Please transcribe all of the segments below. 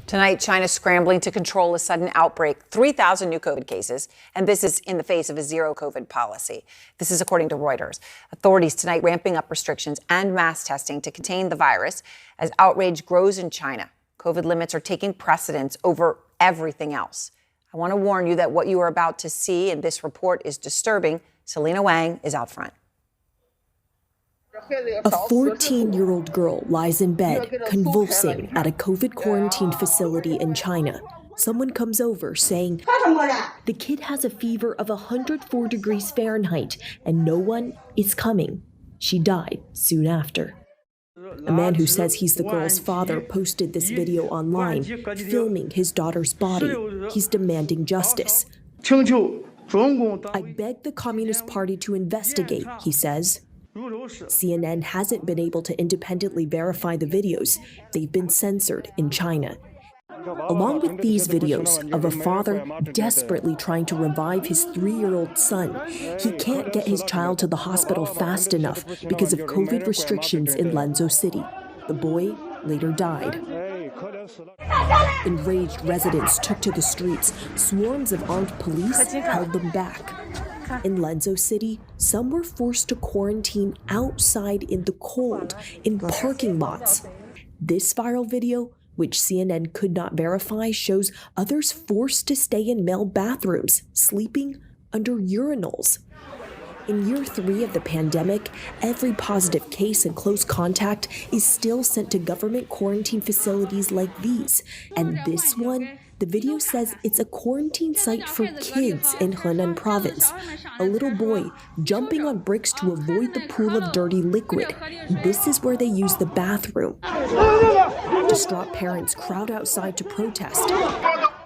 Tonight, China's scrambling to control a sudden outbreak, 3,000 new COVID cases, and this is in the face of a zero COVID policy. This is according to Reuters. Authorities tonight ramping up restrictions and mass testing to contain the virus as outrage grows in China. COVID limits are taking precedence over everything else. I want to warn you that what you are about to see in this report is disturbing. Selena Wang is out front. A 14-year-old girl lies in bed, convulsing at a COVID quarantine facility in China. Someone comes over saying the kid has a fever of 104 degrees Fahrenheit and no one is coming. She died soon after. A man who says he's the girl's father posted this video online, filming his daughter's body. He's demanding justice. I beg the Communist Party to investigate, he says. CNN hasn't been able to independently verify the videos. They've been censored in China. Along with these videos of a father desperately trying to revive his 3-year-old son, he can't get his child to the hospital fast enough because of COVID restrictions in Lanzhou City. The boy later died. Enraged residents took to the streets. Swarms of armed police held them back. In Lanzhou City, some were forced to quarantine outside in the cold, in parking lots. This viral video, which CNN could not verify, shows others forced to stay in male bathrooms, sleeping under urinals. In year 3 of the pandemic, every positive case and close contact is still sent to government quarantine facilities like these. And this one, the video says it's a quarantine site for kids in Henan province. A little boy jumping on bricks to avoid the pool of dirty liquid. This is where they use the bathroom. Distraught parents crowd outside to protest.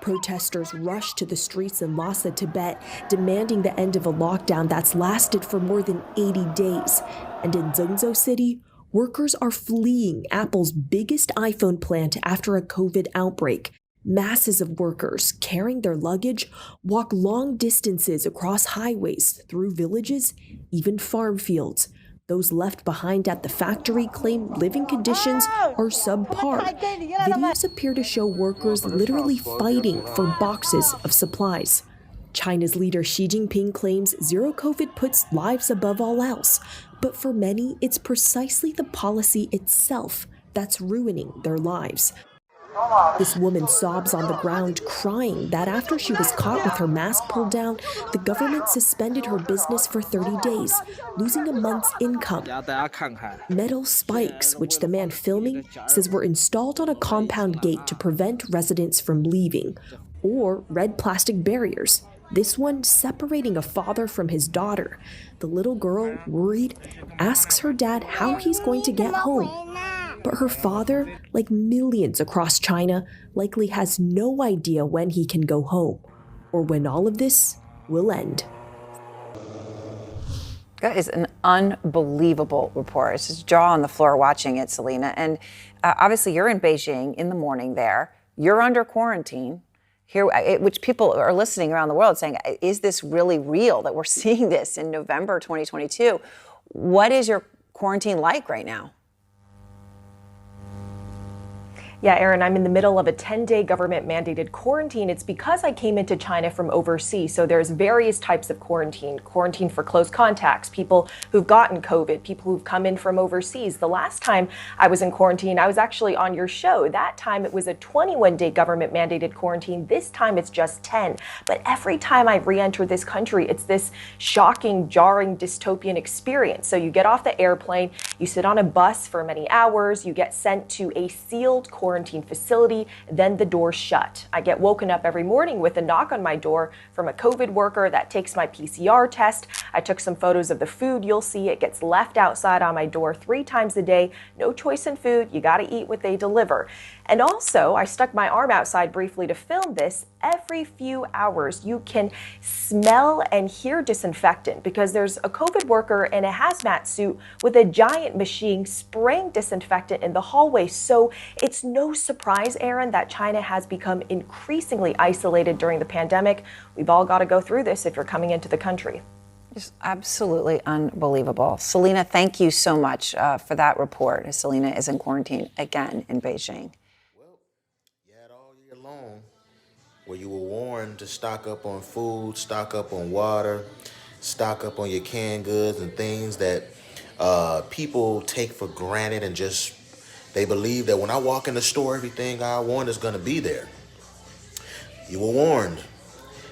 Protesters rush to the streets in Lhasa, Tibet, demanding the end of a lockdown that's lasted for more than 80 days. And in Zhengzhou City, workers are fleeing Apple's biggest iPhone plant after a COVID outbreak. Masses of workers carrying their luggage walk long distances across highways, through villages, even farm fields. Those left behind at the factory claim living conditions are subpar. Videos appear to show workers literally fighting for boxes of supplies. China's leader Xi Jinping claims zero COVID puts lives above all else. But for many, it's precisely the policy itself that's ruining their lives. This woman sobs on the ground, crying that after she was caught with her mask pulled down, the government suspended her business for 30 days, losing a month's income. Metal spikes, which the man filming says were installed on a compound gate to prevent residents from leaving, or red plastic barriers. This one separating a father from his daughter. The little girl, worried, asks her dad how he's going to get home. But her father, like millions across China, likely has no idea when he can go home or when all of this will end. That is an unbelievable report. It's just jaw on the floor watching it, Selena. And obviously you're in Beijing in the morning there. You're under quarantine here, which people are listening around the world saying, is this really real that we're seeing this in November 2022? What is your quarantine like right now? Yeah, Aaron, I'm in the middle of a 10-day government-mandated quarantine. It's because I came into China from overseas. So there's various types of quarantine. Quarantine for close contacts, people who've gotten COVID, people who've come in from overseas. The last time I was in quarantine, I was actually on your show. That time it was a 21-day government-mandated quarantine. This time it's just 10. But every time I re-enter this country, it's this shocking, jarring, dystopian experience. So you get off the airplane, you sit on a bus for many hours, you get sent to a sealed quarantine facility, then the doors shut. I get woken up every morning with a knock on my door from a COVID worker that takes my PCR test. I took some photos of the food. You'll see it gets left outside on my door 3 times a day. No choice in food. You got to eat what they deliver. And also, I stuck my arm outside briefly to film this. Every few hours, you can smell and hear disinfectant because there's a COVID worker in a hazmat suit with a giant machine spraying disinfectant in the hallway. So it's no surprise, Aaron, that China has become increasingly isolated during the pandemic. We've all got to go through this if you're coming into the country. Just absolutely unbelievable. Selena, thank you so much for that report. Selena is in quarantine again in Beijing. alone where you were warned to stock up on food, stock up on water, stock up on your canned goods and things that people take for granted and just they believe that when I walk in the store, everything I want is going to be there. You were warned.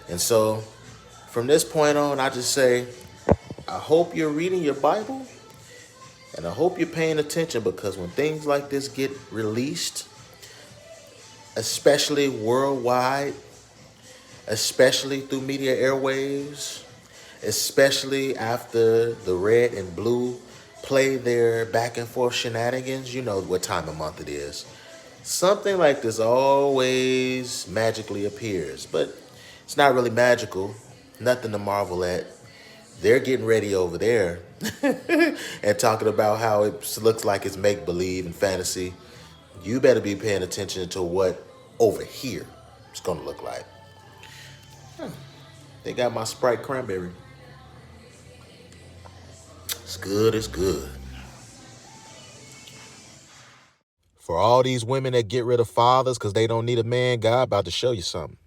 And so from this point on, I just say, I hope you're reading your Bible and I hope you're paying attention, because when things like this get released, especially worldwide, especially through media airwaves, especially after the red and blue play their back and forth shenanigans, you know what time of month it is. Something like this always magically appears, but it's not really magical, nothing to marvel at. They're getting ready over there and talking about how it looks like it's make-believe and fantasy. You better be paying attention to what over here it's going to look like. They got my Sprite cranberry. It's good, it's good. For all these women that get rid of fathers because they don't need a man, God about to show you something.